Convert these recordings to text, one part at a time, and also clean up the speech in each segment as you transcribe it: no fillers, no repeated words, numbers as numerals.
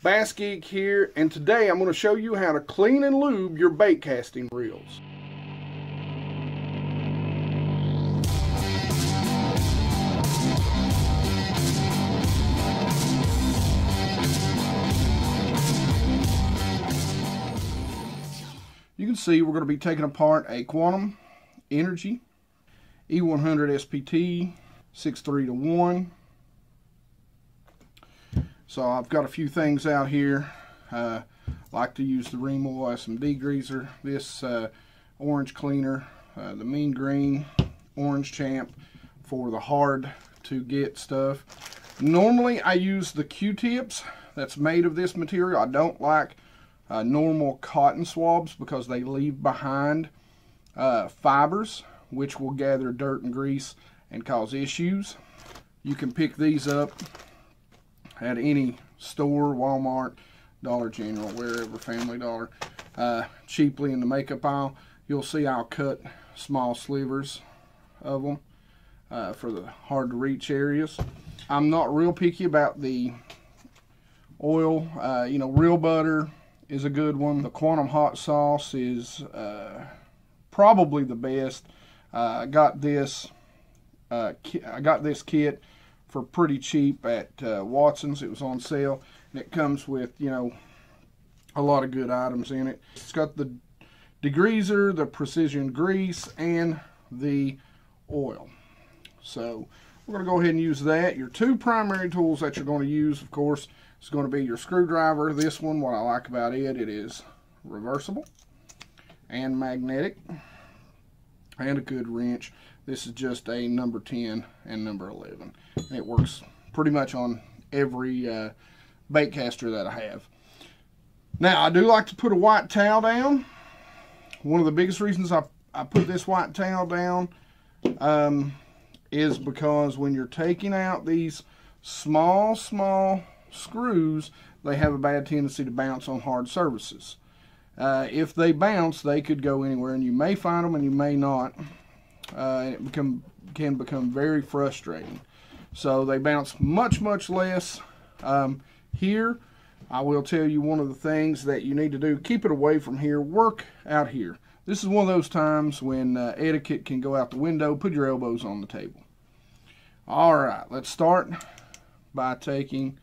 Bass Geek here, and today I'm going to show you how to clean and lube your bait casting reels. You can see we're going to be taking apart a Quantum Energy E100 SPT 6:3-to-1. So I've got a few things out here. Like to use the Ream Oil SMD greaser, this orange cleaner, the Mean Green Orange Champ for the hard to get stuff. Normally I use the Q-tips that's made of this material. I don't like normal cotton swabs because they leave behind fibers which will gather dirt and grease and cause issues. You can pick these up at any store, Walmart, Dollar General, wherever, Family Dollar, cheaply in the makeup aisle. You'll see I'll cut small slivers of them for the hard to reach areas. I'm not real picky about the oil. Real butter is a good one. The Quantum hot sauce is probably the best. I got this kit for pretty cheap at Watson's. It was on sale, and it comes with, a lot of good items in it. It's got the degreaser, the precision grease, and the oil. So we're going to go ahead and use that. Your two primary tools that you're going to use, of course, is going to be your screwdriver. This one, what I like about it, it is reversible and magnetic, and a good wrench. This is just a number 10 and number 11. And it works pretty much on every baitcaster that I have. Now, I do like to put a white towel down. One of the biggest reasons I put this white towel down is because when you're taking out these small screws, they have a bad tendency to bounce on hard surfaces. If they bounce, they could go anywhere, and you may find them and you may not. And it can become very frustrating. So they bounce much less. Here, I will tell you one of the things that you need to do: keep it away from here, work out here. This is one of those times when etiquette can go out the window. Put your elbows on the table. Alright, let's start by taking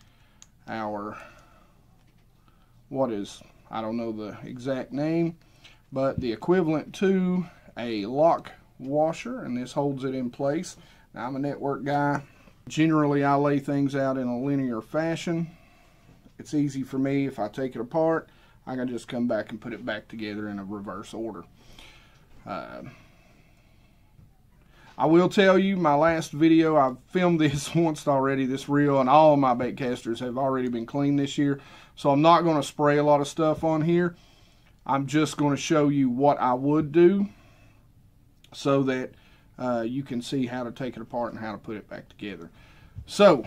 our, I don't know the exact name, but the equivalent to a lock washer, and this holds it in place. Now, I'm a network guy. Generally, I lay things out in a linear fashion. It's easy for me. If I take it apart, I can just come back and put it back together in a reverse order. I will tell you, my last video, I've filmed this once already, this reel, and all of my bait casters have already been cleaned this year. So I'm not going to spray a lot of stuff on here. I'm just going to show you what I would do, so that you can see how to take it apart and how to put it back together. So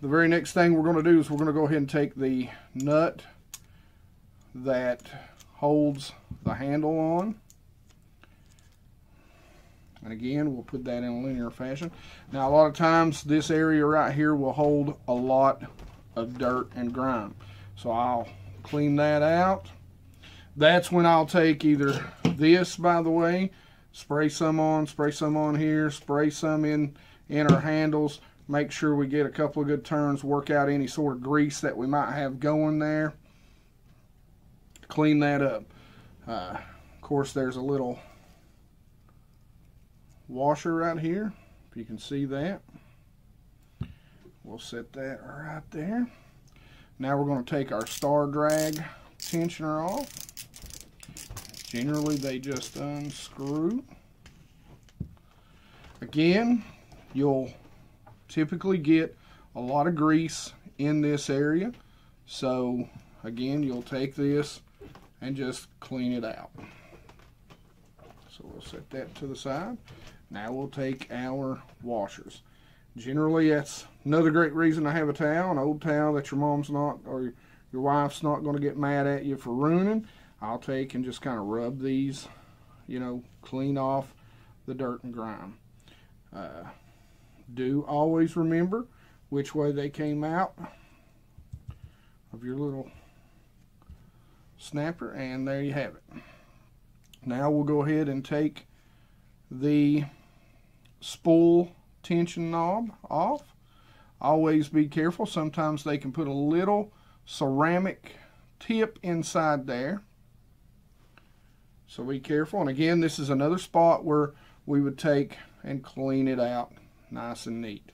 the very next thing we're going to do is we're going to go ahead and take the nut that holds the handle on, and again we'll put that in a linear fashion. Now, a lot of times this area right here will hold a lot of dirt and grime, so I'll clean that out. That's when I'll take either this, by the way, spray some on here, spray some in our handles, make sure we get a couple of good turns, work out any sort of grease that we might have going there, clean that up. Of course, there's a little washer right here, if you can see that. We'll set that right there. Now we're going to take our star drag tensioner off. Generally, they just unscrew. Again, you'll typically get a lot of grease in this area. So, again, you'll take this and just clean it out. So we'll set that to the side. Now we'll take our washers. Generally, that's another great reason to have a towel, an old towel that your mom's not, or your wife's not going to get mad at you for ruining. I'll take and just kind of rub these, clean off the dirt and grime. Do always remember which way they came out. of your little snapper, and there you have it. Now we'll go ahead and take the spool tension knob off. Always be careful. Sometimes they can put a little ceramic tip inside there, so be careful. And again, this is another spot where we would take and clean it out nice and neat.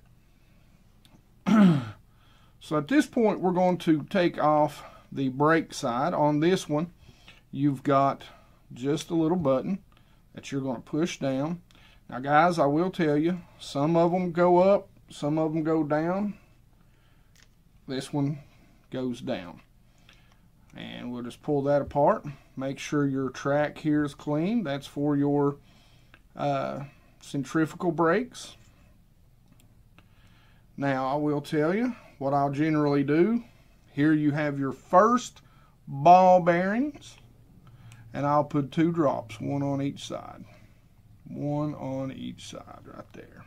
So at this point, we're going to take off the brake side. On this one, you've got just a little button that you're going to push down. Now guys, I will tell you, some of them go up, some of them go down. This one goes down. And we'll just pull that apart. Make sure your track here is clean. That's for your centrifugal brakes. Now I will tell you what I'll generally do. Here you have your first ball bearings, and I'll put 2 drops, one on each side. One on each side right there.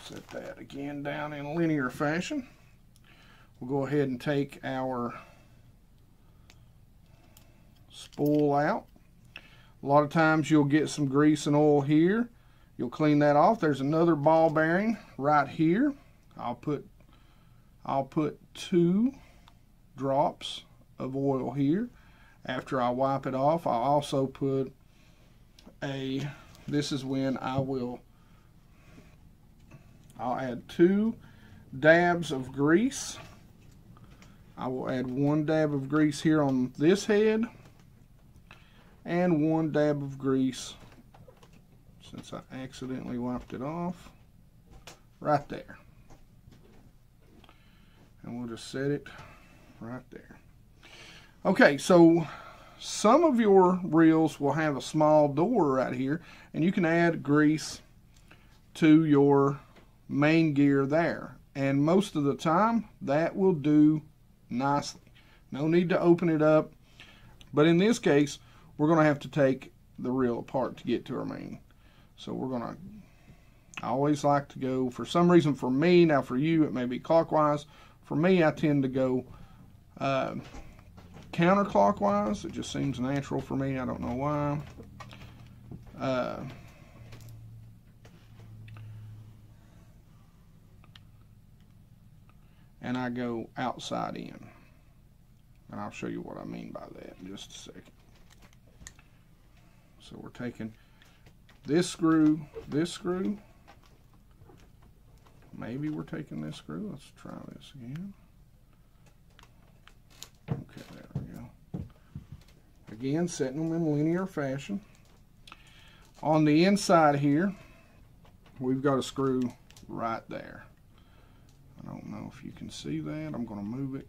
Set that again down in a linear fashion. We'll go ahead and take our spool out. A lot of times you'll get some grease and oil here. You'll clean that off. There's another ball bearing right here. I'll put 2 drops of oil here. After I wipe it off, I'll also put this is when I'll add 2 dabs of grease. I will add 1 dab of grease here on this head, and 1 dab of grease, since I accidentally wiped it off, right there. And we'll just set it right there. Okay, so some of your reels will have a small door right here, and you can add grease to your main gear there. And most of the time, that will do nicely. No need to open it up. But in this case, we're going to have to take the reel apart to get to our main. So we're going to, I always like to go, for some reason for me, now for you it may be clockwise. For me, I tend to go counterclockwise. It just seems natural for me. I don't know why. And I go outside in. And I'll show you what I mean by that in just a second. So we're taking this screw, maybe we're taking this screw. Let's try this again. Okay, there we go. Again, setting them in linear fashion. On the inside here, we've got a screw right there. I don't know if you can see that. I'm going to move it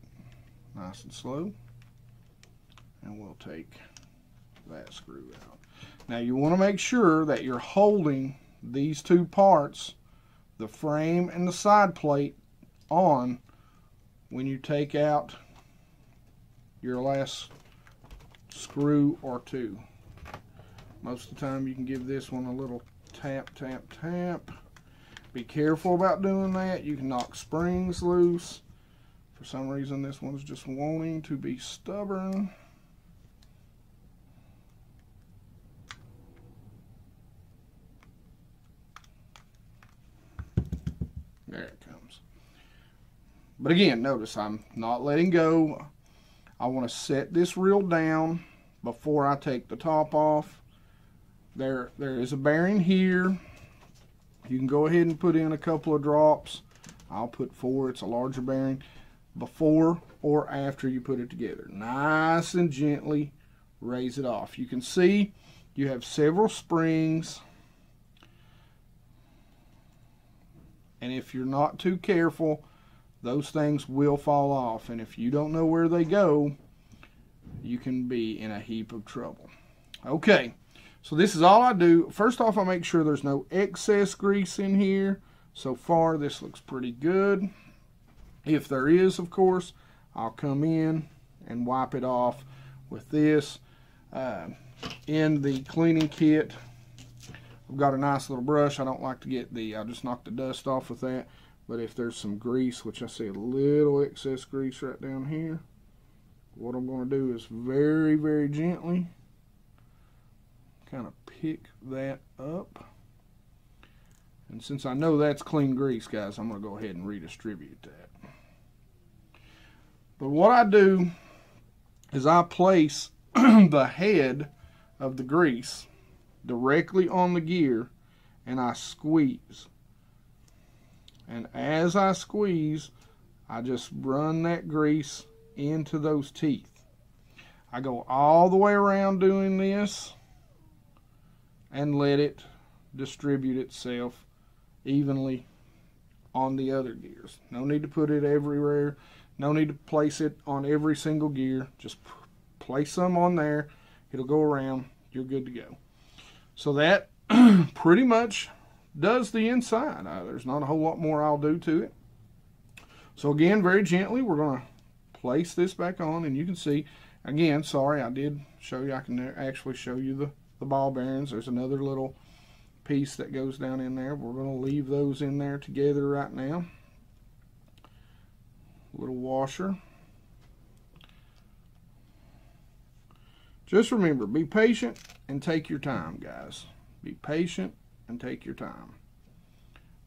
nice and slow, and we'll take that screw out. Now you want to make sure that you're holding these 2 parts, the frame and the side plate, on when you take out your last screw or 2. Most of the time you can give this one a little tap, tap, tap. Be careful about doing that. You can knock springs loose. For some reason this one's just wanting to be stubborn. There it comes. But again, notice I'm not letting go. I want to set this reel down before I take the top off. There is a bearing here. You can go ahead and put in a couple of drops. I'll put 4, it's a larger bearing, before or after you put it together. Nice and gently raise it off. You can see you have several springs, and if you're not too careful, those things will fall off, and if you don't know where they go, you can be in a heap of trouble. Okay, so this is all I do. First off, I make sure there's no excess grease in here. So far, this looks pretty good. If there is, of course, I'll come in and wipe it off with this. In the cleaning kit, I've got a nice little brush. I don't like to get I'll just knock the dust off with that. But if there's some grease, which I see a little excess grease right down here, what I'm going to do is very, very gently kind of pick that up. And since I know that's clean grease, guys, I'm going to go ahead and redistribute that. But what I do is I place the head of the grease directly on the gear and I squeeze. And as I squeeze, I just run that grease into those teeth. I go all the way around doing this and let it distribute itself evenly on the other gears. No need to put it everywhere. No need to place it on every single gear. Just place some on there. It'll go around. You're good to go. So that pretty much does the inside. There's not a whole lot more I'll do to it. So again, very gently, we're going to place this back on, and you can see, again, sorry, I did show you. I can actually show you the ball bearings. There's another little piece that goes down in there. We're going to leave those in there together right now. Little washer. Just remember, be patient and take your time, guys. Be patient and take your time.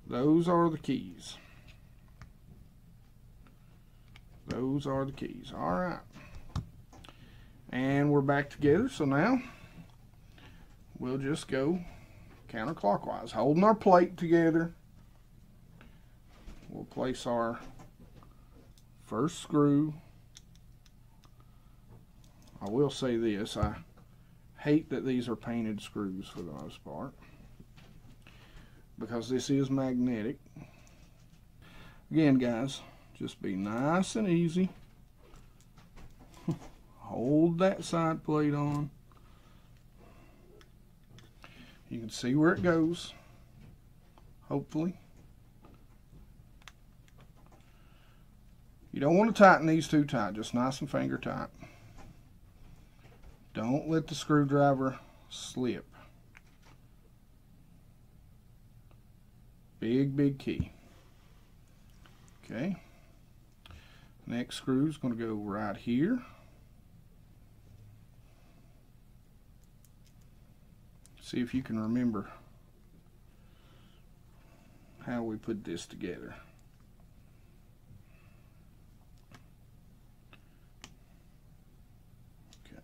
Those are the keys. Those are the keys. All right. And we're back together. So now we'll just go counterclockwise, holding our plate together. We'll place our first screw. I will say this, I hate that these are painted screws for the most part, because this is magnetic. Again, guys, just be nice and easy. Hold that side plate on. You can see where it goes, hopefully. You don't want to tighten these too tight, just nice and finger tight. Don't let the screwdriver slip. Big, big key. Okay. Next screw is going to go right here. See if you can remember how we put this together. Okay.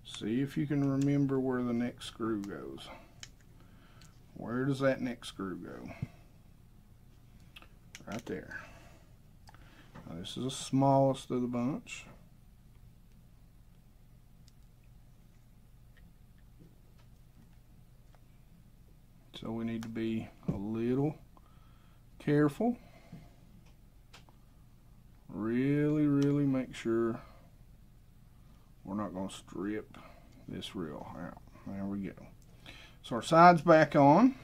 See if you can remember where the next screw goes. Where does that next screw go? Right there. Now, this is the smallest of the bunch. So we need to be a little careful. Really, really make sure we're not going to strip this reel out. There we go. So our side's back on.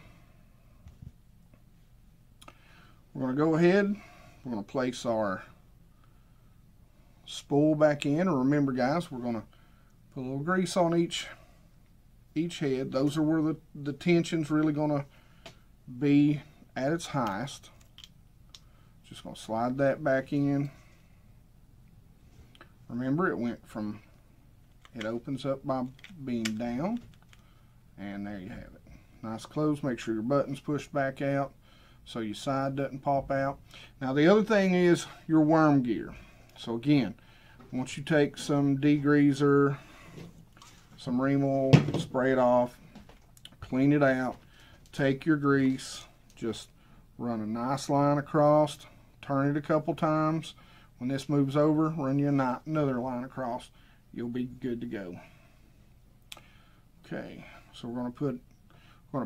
We're going to go ahead. We're going to place our spool back in. And remember, guys, we're going to put a little grease on each head. Those are where the tension's really going to be at its highest. Just going to slide that back in. Remember, it opens up by being down, and there you have it. Nice close. Make sure your button's pushed back out so your side doesn't pop out. Now the other thing is your worm gear. So again, once you take some degreaser, some ream oil, spray it off, clean it out, take your grease, just run a nice line across, turn it a couple times. When this moves over, run you another line across. You'll be good to go. Okay, so we're going to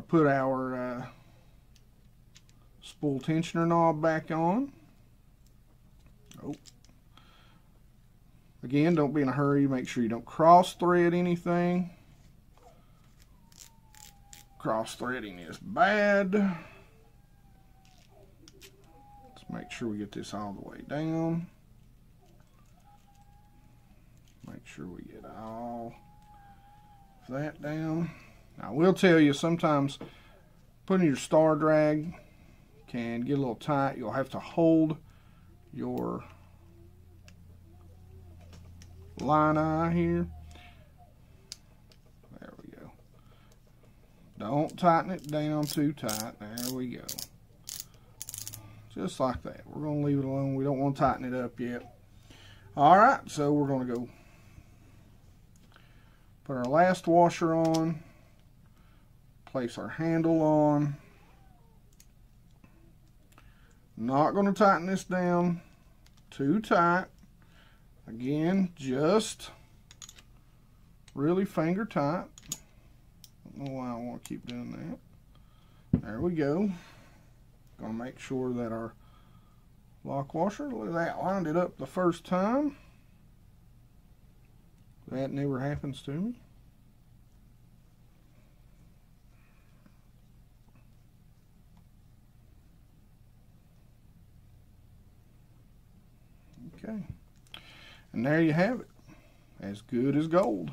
put our spool tensioner knob back on. Oh. Again, don't be in a hurry. Make sure you don't cross thread anything. Cross threading is bad. Let's make sure we get this all the way down. Make sure we get all of that down. Now, I will tell you, sometimes putting your star drag can get a little tight. You'll have to hold your line eye here. There we go. Don't tighten it down too tight. There we go. Just like that. We're going to leave it alone. We don't want to tighten it up yet. Alright, so we're going to go put our last washer on, place our handle on. Not going to tighten this down too tight. Again, just really finger tight. Don't know why I want to keep doing that. There we go. Going to make sure that our lock washer, look at that, lined it up the first time. That never happens to me. Okay. And there you have it. As good as gold.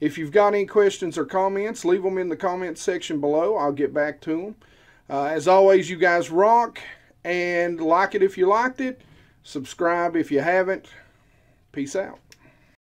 If you've got any questions or comments, leave them in the comments section below. I'll get back to them. As always, you guys rock, and like it if you liked it. Subscribe if you haven't. Peace out.